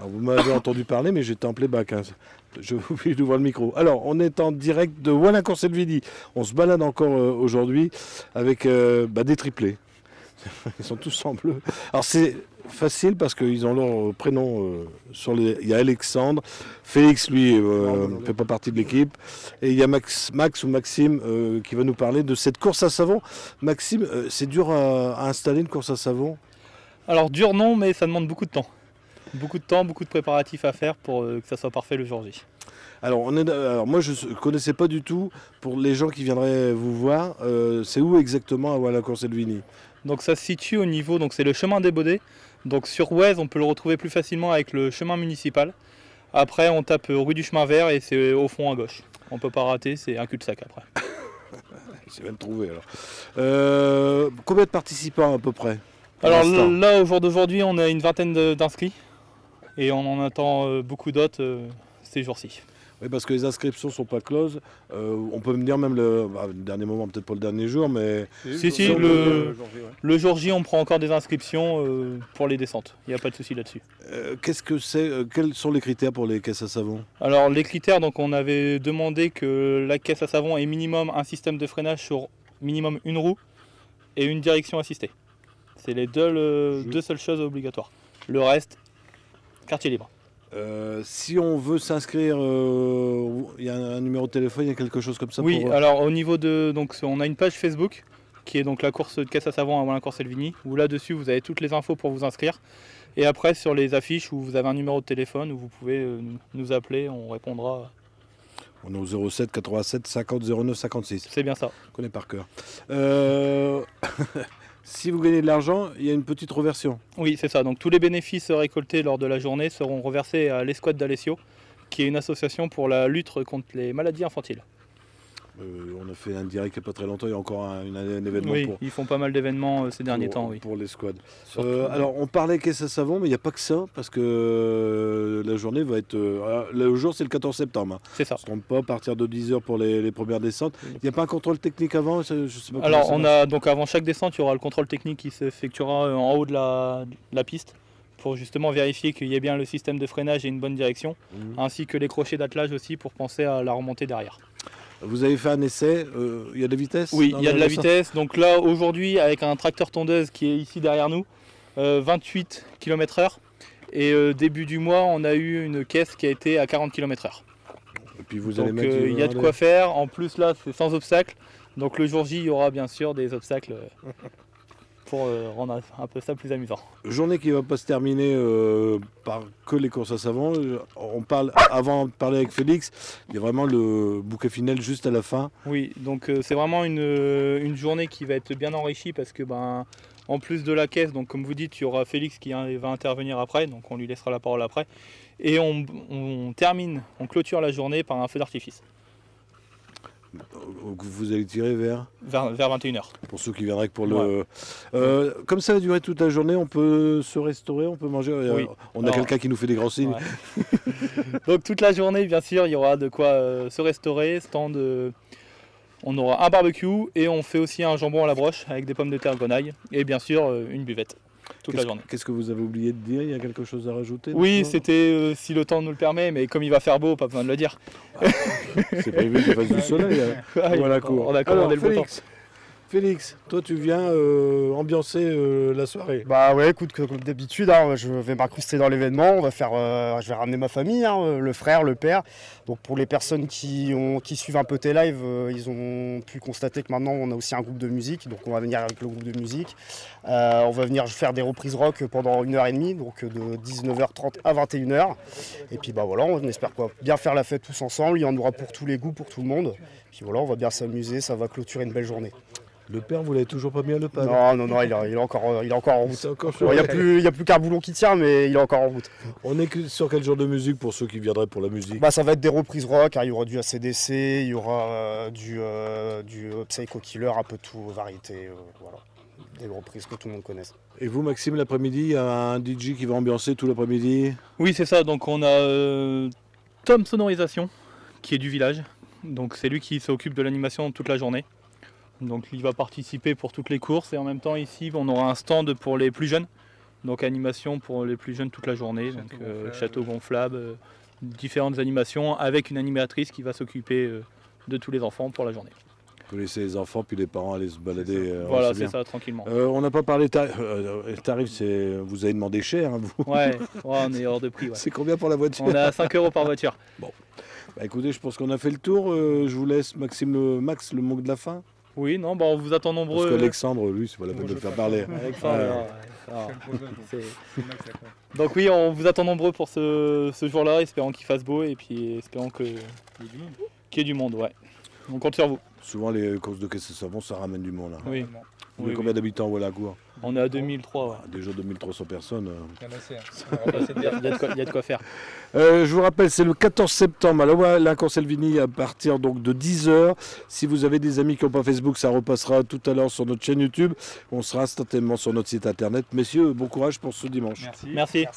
Alors, vous m'avez entendu parler, mais j'étais en playback. Hein. Je vous prie d'ouvrir le micro. Alors, on est en direct de Walin-Courcelles-Vidi. On se balade encore aujourd'hui avec des triplés. Ils sont tous en bleu. Alors, c'est facile parce qu'ils ont leur prénom sur les... Il y a Alexandre, Félix, lui, ne fait pas partie de l'équipe. Et il y a Max ou Maxime qui va nous parler de cette course à savon. Maxime, c'est dur à installer une course à savon? Alors dur non, mais ça demande beaucoup de temps. Beaucoup de temps, beaucoup de préparatifs à faire pour que ça soit parfait le jour J. Alors, moi je ne connaissais pas du tout, pour les gens qui viendraient vous voir, c'est où exactement à Walin-Courcelles-Vidi? Donc ça se situe au niveau, donc c'est le chemin des Baudets. Donc sur Ouez, on peut le retrouver plus facilement avec le chemin municipal. Après on tape rue du Chemin Vert et c'est au fond à gauche. On ne peut pas rater, c'est un cul-de-sac après. C'est bien trouvé alors. Combien de participants à peu près? Alors là, au jour d'aujourd'hui, on a une vingtaine d'inscrits et on en attend beaucoup d'autres ces jours-ci. Oui, parce que les inscriptions ne sont pas closes. On peut me dire même le dernier moment, peut-être pas le dernier jour, mais... Si, le jour J, on prend encore des inscriptions pour les descentes. Il n'y a pas de souci là-dessus. Qu'est-ce que c'est Quels sont les critères pour les caisses à savon? Alors les critères, donc on avait demandé que la caisse à savon ait minimum un système de freinage sur minimum une roue et une direction assistée. C'est les deux seules choses obligatoires. Le reste, quartier libre. Si on veut s'inscrire, il y a un numéro de téléphone, il y a quelque chose comme ça? Oui, alors au niveau de... Donc on a une page Facebook qui est donc la course de caisse à savon à Walin-Courcelles-Vidi, où là-dessus vous avez toutes les infos pour vous inscrire. Et après sur les affiches où vous avez un numéro de téléphone où vous pouvez nous appeler, on répondra. On est au 07 87 50 09 56. C'est bien ça. On connaît par cœur. Si vous gagnez de l'argent, il y a une petite reversion. Oui, c'est ça. Donc tous les bénéfices récoltés lors de la journée seront reversés à l'Escouade d'Alessio, qui est une association pour la lutte contre les maladies infantiles. On a fait un direct il n'y a pas très longtemps, il y a encore un événement. Oui, ils font pas mal d'événements ces derniers temps. Oui. Pour l'escouade. Alors on parlait caisse à savon, mais il n'y a pas que ça, parce que la journée va être... le jour c'est le 14 septembre. Hein. C'est ça. On ne se trompe pas, à partir de 10h pour les premières descentes. Il n'y a pas un contrôle technique avant? Je sais pas. Alors donc avant chaque descente, il y aura le contrôle technique qui s'effectuera en haut de la piste, pour justement vérifier qu'il y ait bien le système de freinage et une bonne direction, ainsi que les crochets d'attelage aussi pour penser à la remontée derrière. Vous avez fait un essai, il y a de la vitesse? Oui, il y a de la vitesse. Donc là, aujourd'hui, avec un tracteur tondeuse qui est ici derrière nous, 28 km/h. Et début du mois, on a eu une caisse qui a été à 40 km/h. Et puis vous allez donc mettre... il y a de quoi faire. En plus, là, c'est sans obstacle. Donc le jour J, il y aura bien sûr des obstacles pour rendre un peu ça plus amusant. Journée qui ne va pas se terminer par que les courses à savon. Avant de parler avec Félix, il y a vraiment le bouquet final juste à la fin. Oui, donc c'est vraiment une journée qui va être bien enrichie parce que en plus de la caisse, donc comme vous dites, il y aura Félix qui va intervenir après, donc on lui laissera la parole après. Et on clôture la journée par un feu d'artifice. Vous allez tirer vers 21h. Pour ceux qui viendraient que pour le... comme ça va durer toute la journée, on peut se restaurer, on peut manger. Oui. On a quelqu'un qui nous fait des grands signes. Ouais. Donc toute la journée, bien sûr, il y aura de quoi se restaurer, on aura un barbecue et on fait aussi un jambon à la broche avec des pommes de terre grenaille et bien sûr une buvette toute la journée. Qu'est-ce que vous avez oublié de dire? Il y a quelque chose à rajouter? Oui, c'était si le temps nous le permet, mais comme il va faire beau, pas besoin de le dire. C'est prévu qu'il fasse du soleil. Voilà, on a commandé le beau temps. Félix, toi tu viens ambiancer la soirée. Bah ouais, écoute, comme d'habitude, hein, je vais m'incruster dans l'événement. Je vais ramener ma famille, hein, le frère, le père. Donc pour les personnes qui suivent un peu tes lives, ils ont pu constater que maintenant on a aussi un groupe de musique. Donc on va venir avec le groupe de musique. On va venir faire des reprises rock pendant 1h30, donc de 19h30 à 21h. Et puis bah voilà, on espère bien faire la fête tous ensemble. Il y en aura pour tous les goûts, pour tout le monde. Puis voilà, on va bien s'amuser, ça va clôturer une belle journée. Le père, vous l'avez toujours pas mis à l'EHPAD? Non, il est encore en route. Il n'y a plus qu'un boulon qui tient, mais il est encore en route. On est sur quel genre de musique pour ceux qui viendraient pour la musique? Ça va être des reprises rock, hein, il y aura du AC/DC, il y aura du Psycho Killer, un peu de tout, variété, voilà. Des reprises que tout le monde connaisse. Et vous, Maxime, l'après-midi, il y a un DJ qui va ambiancer tout l'après-midi? Oui, c'est ça. Donc on a Tom Sonorisation, qui est du village. Donc c'est lui qui s'occupe de l'animation toute la journée. Donc il va participer pour toutes les courses et en même temps ici on aura un stand pour les plus jeunes Donc animation pour les plus jeunes toute la journée, château gonflable, différentes animations avec une animatrice qui va s'occuper de tous les enfants pour la journée. Vous laissez les enfants puis les parents aller se balader. Voilà, c'est ça, tranquillement. On n'a pas parlé tarif, vous avez demandé cher, hein, vous. Ouais, on est hors de prix. Ouais. C'est combien pour la voiture? On est à 5 € par voiture. Bon, bah, écoutez, je pense qu'on a fait le tour. Je vous laisse Max le mot de la fin. Oui, non, on vous attend nombreux. Parce qu'Alexandre, lui, c'est pas la peine de le faire parler. Donc oui, on vous attend nombreux pour ce jour-là, espérons qu'il fasse beau et puis espérons qu'il y ait du monde. Ouais. On compte sur vous. Souvent, les courses de caisse de savon, ça ramène du monde. Là. Oui. Vous avez combien d'habitants à Wallagour? On est à 2003. Ouais. Déjà 2300 personnes. Il y a de quoi faire. Je vous rappelle, c'est le 14 septembre à la Conselvini à partir donc de 10 h. Si vous avez des amis qui n'ont pas Facebook, ça repassera tout à l'heure sur notre chaîne YouTube. On sera instantanément sur notre site internet. Messieurs, bon courage pour ce dimanche. Merci.